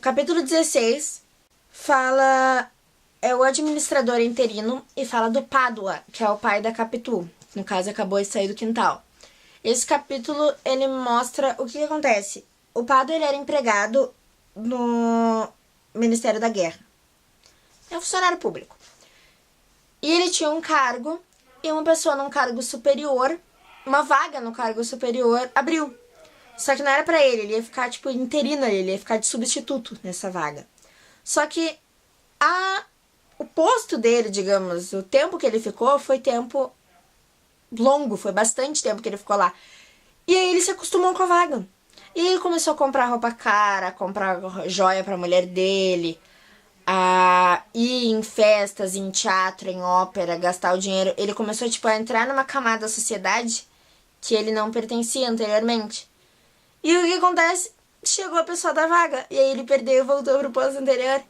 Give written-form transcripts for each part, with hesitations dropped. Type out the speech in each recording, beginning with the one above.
Capítulo 16 fala... É o administrador interino e fala do Pádua, que é o pai da Capitu. No caso, acabou de sair do quintal. Esse capítulo, ele mostra o que acontece. O Pádua, ele era empregado no Ministério da Guerra. É um funcionário público. E ele tinha um cargo, e uma pessoa num cargo superior, uma vaga no cargo superior, abriu. Só que não era pra ele, ele ia ficar, tipo, interino ali, ele ia ficar de substituto nessa vaga. Só que o posto dele, digamos, o tempo que ele ficou foi tempo longo, foi bastante tempo que ele ficou lá. E aí ele se acostumou com a vaga. E ele começou a comprar roupa cara, a comprar joia pra mulher dele, a ir em festas, em teatro, em ópera, gastar o dinheiro. Ele começou, tipo, a entrar numa camada da sociedade que ele não pertencia anteriormente. E o que acontece? Chegou a pessoa da vaga, e aí ele perdeu e voltou pro posto anterior.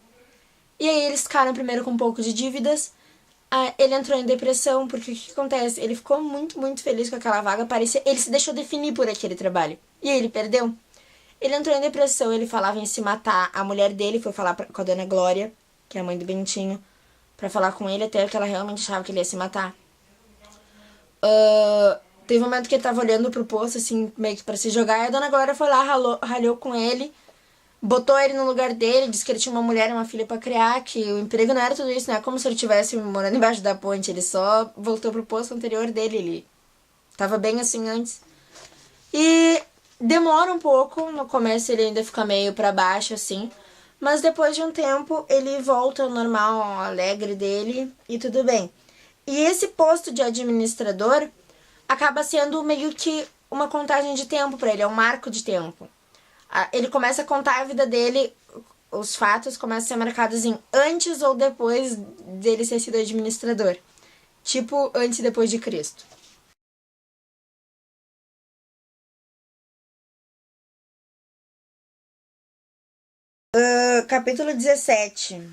E aí eles ficaram primeiro com um pouco de dívidas. Ele entrou em depressão, porque o que acontece? Ele ficou muito, muito feliz com aquela vaga. Ele se deixou definir por aquele trabalho. E aí ele perdeu. Ele entrou em depressão, ele falava em se matar. A mulher dele foi falar com a dona Glória, que é a mãe do Bentinho, pra falar com ele, até que ela realmente achava que ele ia se matar. Teve um momento que ele tava olhando pro poço, assim, meio que pra se jogar, e a dona Glória foi lá, ralhou com ele, botou ele no lugar dele, disse que ele tinha uma mulher e uma filha pra criar, que o emprego não era tudo isso, não é como se ele estivesse morando embaixo da ponte, ele só voltou pro posto anterior dele, ele tava bem assim antes. E demora um pouco, no começo ele ainda fica meio pra baixo, assim, mas depois de um tempo ele volta ao normal, ao alegre dele, e tudo bem. E esse posto de administrador acaba sendo meio que uma contagem de tempo pra ele, é um marco de tempo. Ele começa a contar a vida dele, os fatos começam a ser marcados em antes ou depois dele ter sido administrador. Tipo, antes e depois de Cristo. Capítulo 17.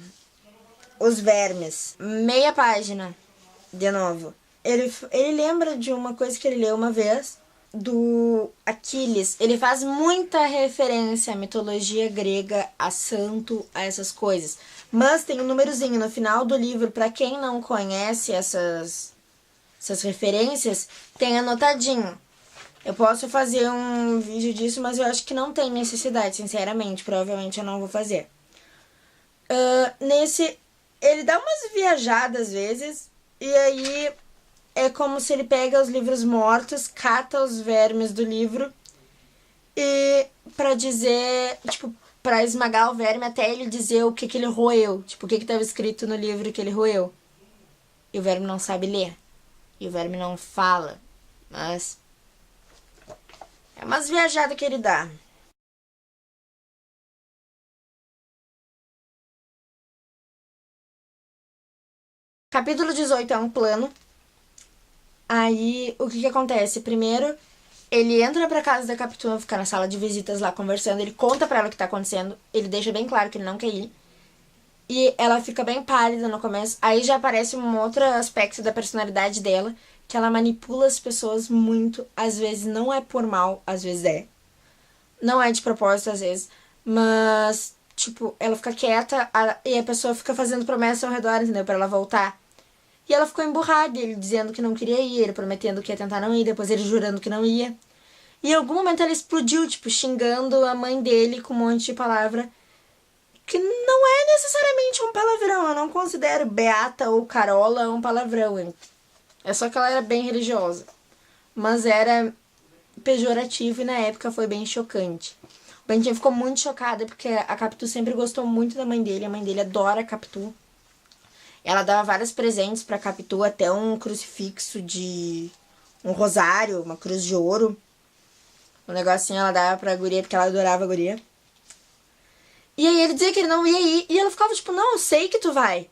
Os vermes. Meia página, de novo. Ele lembra de uma coisa que ele leu uma vez, do Aquiles. Ele faz muita referência à mitologia grega, a santo, a essas coisas. Mas tem um númerozinho no final do livro, pra quem não conhece essas referências, tem anotadinho. Eu posso fazer um vídeo disso, mas eu acho que não tem necessidade, sinceramente. Provavelmente eu não vou fazer. Ele dá umas viajadas às vezes, e aí é como se ele pega os livros mortos, cata os vermes do livro, e pra dizer, tipo, pra esmagar o verme até ele dizer o que ele roeu. Tipo, o que tava escrito no livro que ele roeu. E o verme não sabe ler. E o verme não fala. Mas é umas viajadas que ele dá. Capítulo 18 é um plano. Aí, o que acontece? Primeiro, ele entra pra casa da Capitu, fica na sala de visitas lá conversando, ele conta pra ela o que tá acontecendo, ele deixa bem claro que ele não quer ir. E ela fica bem pálida no começo. Aí já aparece um outro aspecto da personalidade dela, que ela manipula as pessoas muito. Às vezes não é por mal, às vezes é. Não é de propósito, às vezes. Mas, tipo, ela fica quieta e a pessoa fica fazendo promessa ao redor, entendeu? Pra ela voltar. E ela ficou emburrada, ele dizendo que não queria ir, ele prometendo que ia tentar não ir, depois ele jurando que não ia. E em algum momento ela explodiu, tipo, xingando a mãe dele com um monte de palavra que não é necessariamente um palavrão. Eu não considero Beata ou Carola um palavrão. É só que ela era bem religiosa. Mas era pejorativo e na época foi bem chocante. O Bentinho ficou muito chocada porque a Capitu sempre gostou muito da mãe dele. A mãe dele adora a Capitu. Ela dava vários presentes pra Capitu, até um crucifixo de... um rosário, uma cruz de ouro. Um negocinho ela dava pra guria, porque ela adorava a guria. E aí ele dizia que ele não ia ir, e ela ficava tipo, não, eu sei que tu vai.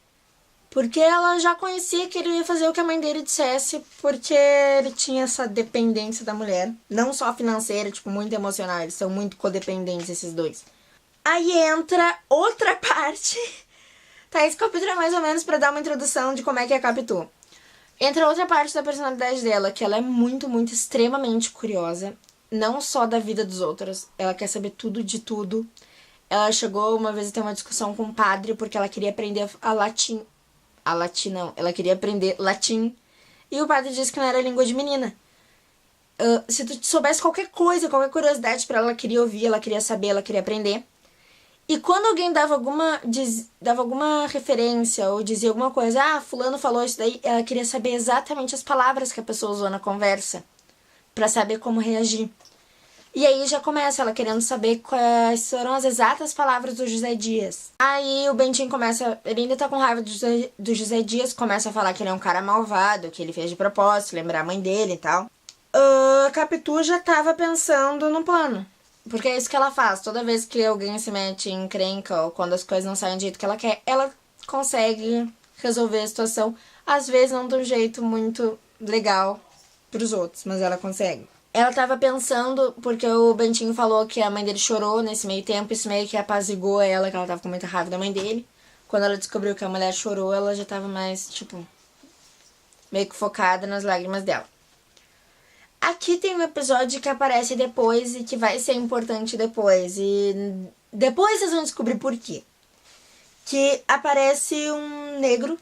Porque ela já conhecia que ele ia fazer o que a mãe dele dissesse, porque ele tinha essa dependência da mulher. Não só financeira, tipo, muito emocional, eles são muito codependentes, esses dois. Aí entra outra parte... Tá, esse capítulo é mais ou menos pra dar uma introdução de como é que é a Capitu. Entra outra parte da personalidade dela, que ela é muito, muito, extremamente curiosa. Não só da vida dos outros. Ela quer saber tudo de tudo. ela chegou uma vez a ter uma discussão com o padre porque ela queria aprender a latim. A latim não, ela queria aprender latim. E o padre disse que não era língua de menina. Se tu soubesse qualquer coisa, qualquer curiosidade pra ela, ela queria ouvir, ela queria saber, ela queria aprender. E quando alguém dava alguma referência ou dizia alguma coisa, fulano falou isso daí, ela queria saber exatamente as palavras que a pessoa usou na conversa pra saber como reagir. E aí já começa ela querendo saber quais foram as exatas palavras do José Dias. Aí o Bentinho começa, ele ainda tá com raiva do José Dias, começa a falar que ele é um cara malvado, que ele fez de propósito, lembrar a mãe dele e tal. A Capitu já tava pensando no plano. Porque é isso que ela faz. Toda vez que alguém se mete em encrenca ou quando as coisas não saem do jeito que ela quer, ela consegue resolver a situação. Às vezes não de um jeito muito legal pros outros, mas ela consegue. Ela tava pensando, porque o Bentinho falou que a mãe dele chorou nesse meio tempo, isso meio que apaziguou ela, que ela tava com muita raiva da mãe dele. Quando ela descobriu que a mulher chorou, ela já tava mais, meio que focada nas lágrimas dela. Aqui tem um episódio que aparece depois e que vai ser importante depois. E depois vocês vão descobrir por quê. Que aparece um negro,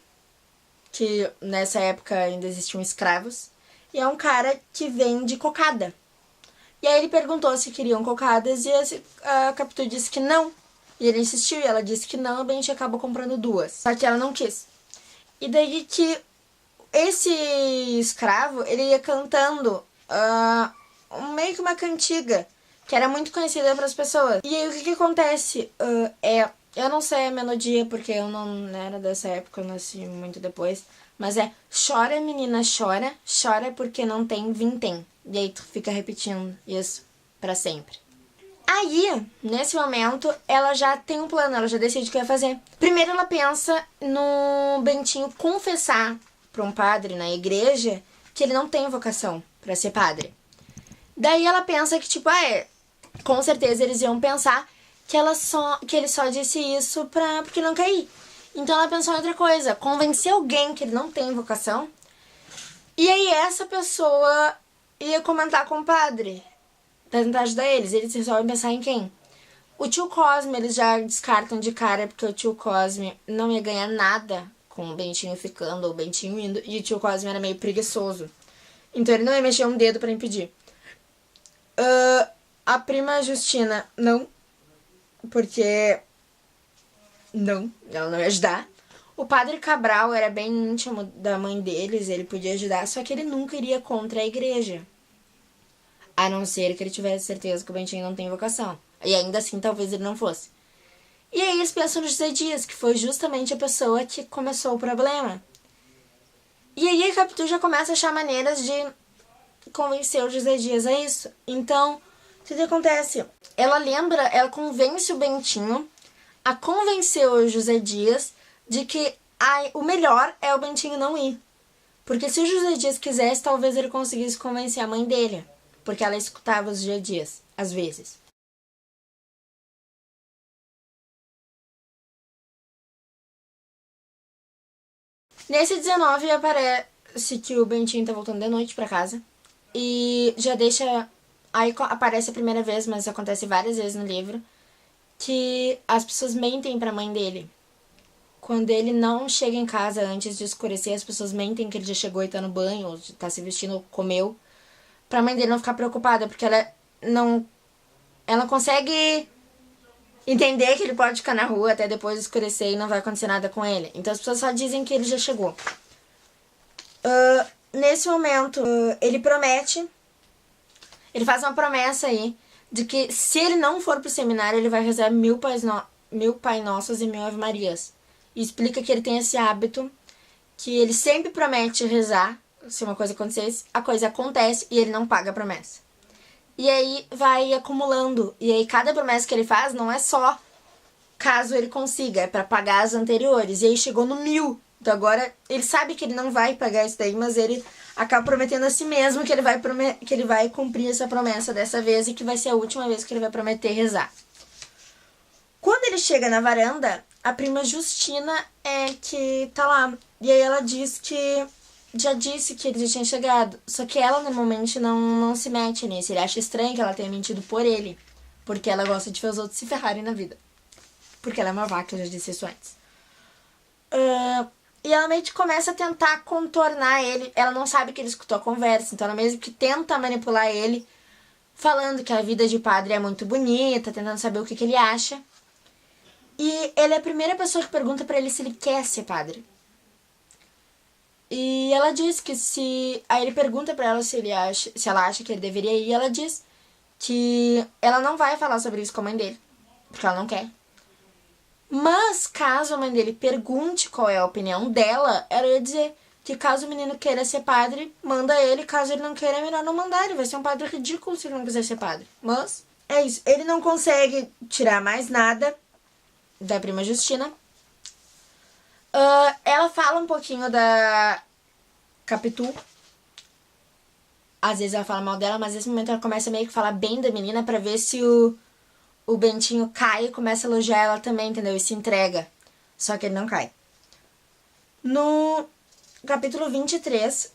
que nessa época ainda existiam escravos, e é um cara que vende cocada. E aí ele perguntou se queriam cocadas e a Capitu disse que não. E ele insistiu e ela disse que não, e a gente acabou comprando 2. Só que ela não quis. E daí que esse escravo, ele ia cantando meio que uma cantiga que era muito conhecida para as pessoas. E aí o que acontece? Eu não sei a melodia porque eu não era dessa época, eu nasci muito depois. Mas chora menina, chora, chora porque não tem vintém. E aí tu fica repetindo isso pra sempre. Aí, nesse momento, ela já tem um plano, ela já decide o que vai fazer. Primeiro ela pensa no Bentinho confessar pra um padre na igreja que ele não tem vocação pra ser padre. Daí ela pensa que, com certeza eles iam pensar que ele só disse isso porque não quer ir. Então ela pensou em outra coisa, convencer alguém que ele não tem vocação. E aí essa pessoa ia comentar com o padre, pra tentar ajudar eles. Eles resolvem pensar em quem? O tio Cosme, eles já descartam de cara, porque o tio Cosme não ia ganhar nada com o Bentinho ficando ou o Bentinho indo. E o tio Cosme era meio preguiçoso. Então ele não ia mexer um dedo pra impedir. A prima Justina, não. Porque... não, ela não ia ajudar. O padre Cabral era bem íntimo da mãe deles, ele podia ajudar, só que ele nunca iria contra a igreja. A não ser que ele tivesse certeza que o Bentinho não tem vocação. E ainda assim, talvez ele não fosse. E aí eles pensam no José Dias, que foi justamente a pessoa que começou o problema. E aí a Capitu já começa a achar maneiras de convencer o José Dias a isso. Então, o que acontece? Ela convence o Bentinho a convencer o José Dias de que o melhor é o Bentinho não ir. Porque se o José Dias quisesse, talvez ele conseguisse convencer a mãe dele. Porque ela escutava os José Dias, às vezes. Nesse 19 aparece que o Bentinho tá voltando de noite pra casa. E já deixa... Aí aparece a primeira vez, mas acontece várias vezes no livro, que as pessoas mentem pra mãe dele. Quando ele não chega em casa antes de escurecer, as pessoas mentem que ele já chegou e tá no banho, ou tá se vestindo, ou comeu. Pra mãe dele não ficar preocupada, porque ela consegue entender que ele pode ficar na rua até depois escurecer e não vai acontecer nada com ele. Então as pessoas só dizem que ele já chegou. Nesse momento, ele promete... Ele faz uma promessa aí de que se ele não for pro seminário, ele vai rezar 1000 Pai Nossos e 1000 Ave Marias. E explica que ele tem esse hábito, que ele sempre promete rezar, se uma coisa acontecesse, a coisa acontece e ele não paga a promessa. E aí vai acumulando. E aí cada promessa que ele faz não é só caso ele consiga, é pra pagar as anteriores. E aí chegou no 1000. Então agora ele sabe que ele não vai pagar isso daí, mas ele acaba prometendo a si mesmo que ele vai cumprir essa promessa dessa vez e que vai ser a última vez que ele vai prometer rezar. Quando ele chega na varanda, a prima Justina que tá lá. E aí ela diz que já disse que ele já tinha chegado. Só que ela normalmente não se mete nisso. Ele acha estranho que ela tenha mentido por ele, porque ela gosta de ver os outros se ferrarem na vida. Porque ela é uma vaca, eu já disse isso antes. E ela meio que começa a tentar contornar ele. Ela não sabe que ele escutou a conversa, então ela mesmo que tenta manipular ele, falando que a vida de padre é muito bonita, tentando saber o que ele acha. E ele é a primeira pessoa que pergunta pra ele se ele quer ser padre. E ela diz que se... Aí ele pergunta pra ela se ela acha que ele deveria ir, e ela diz que ela não vai falar sobre isso com a mãe dele, porque ela não quer. Mas, caso a mãe dele pergunte qual é a opinião dela, ela ia dizer que caso o menino queira ser padre, manda ele. Caso ele não queira, é melhor não mandar. Ele vai ser um padre ridículo se ele não quiser ser padre. Mas, é isso. Ele não consegue tirar mais nada da prima Justina. Ela fala um pouquinho da Capitu. Às vezes ela fala mal dela, mas nesse momento ela começa meio que a falar bem da menina pra ver se o Bentinho cai e começa a elogiar ela também, entendeu? E se entrega. Só que ele não cai. No capítulo 23,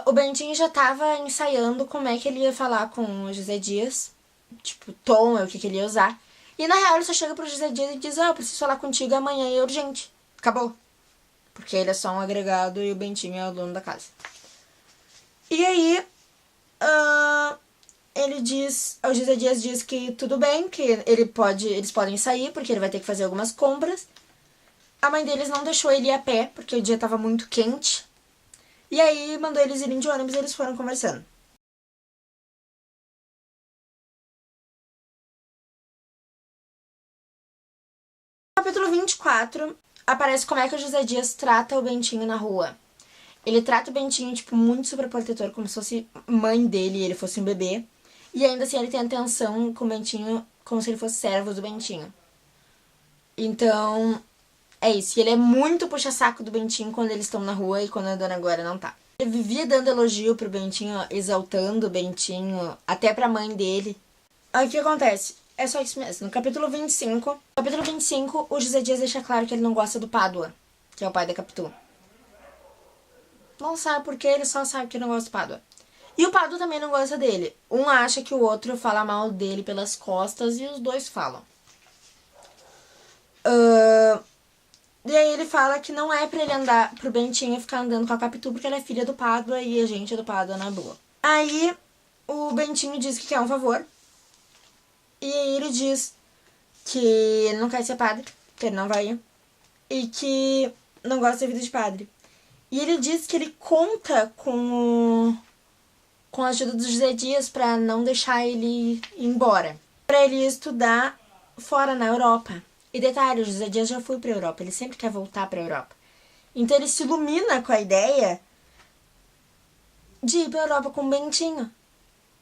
o Bentinho já tava ensaiando como é que ele ia falar com o José Dias. Tipo, tom, o que ele ia usar. E na real ele só chega pro José Dias e diz: eu preciso falar contigo amanhã e é urgente. Acabou. Porque ele é só um agregado e o Bentinho é o dono da casa. E aí, o José Dias diz que tudo bem, que eles podem sair, porque ele vai ter que fazer algumas compras. A mãe deles não deixou ele ir a pé, porque o dia estava muito quente. E aí mandou eles irem de ônibus e eles foram conversando. No capítulo 24, aparece como é que o José Dias trata o Bentinho na rua. Ele trata o Bentinho, tipo, muito super protetor, como se fosse mãe dele e ele fosse um bebê. E ainda assim ele tem atenção com o Bentinho, como se ele fosse servo do Bentinho. Então, é isso. E ele é muito puxa-saco do Bentinho quando eles estão na rua e quando a Dona Glória não tá. Ele vivia dando elogio pro Bentinho, exaltando o Bentinho, até pra mãe dele. Aí o que acontece? É só isso mesmo. No capítulo 25, o José Dias deixa claro que ele não gosta do Pádua, que é o pai da Capitu. Não sabe por quê, ele só sabe que não gosta do Pádua. E o Pádua também não gosta dele. Um acha que o outro fala mal dele pelas costas e os dois falam. E aí ele fala que não é pra ele andar pro Bentinho ficar andando com a Capitu porque ela é filha do Pádua e a gente é do Pádua na boa. Aí o Bentinho diz que quer um favor. E aí ele diz que ele não quer ser padre, que ele não vai ir. E que não gosta da vida de padre. E ele diz que ele conta com a ajuda do José Dias pra não deixar ele ir embora. Pra ele estudar fora na Europa. E detalhe, o José Dias já foi pra Europa, ele sempre quer voltar pra Europa. Então ele se ilumina com a ideia de ir pra Europa com o Bentinho. O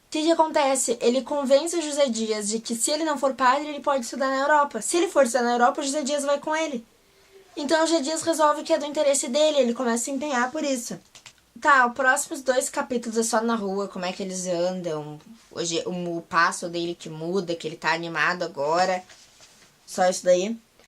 que acontece? Ele convence o José Dias de que se ele não for padre, ele pode estudar na Europa. Se ele for estudar na Europa, o José Dias vai com ele. Então o José Dias resolve que é do interesse dele, ele começa a se empenhar por isso. Tá, os próximos 2 capítulos é só na rua, como é que eles andam, o passo dele que muda, que ele tá animado agora. Só isso daí.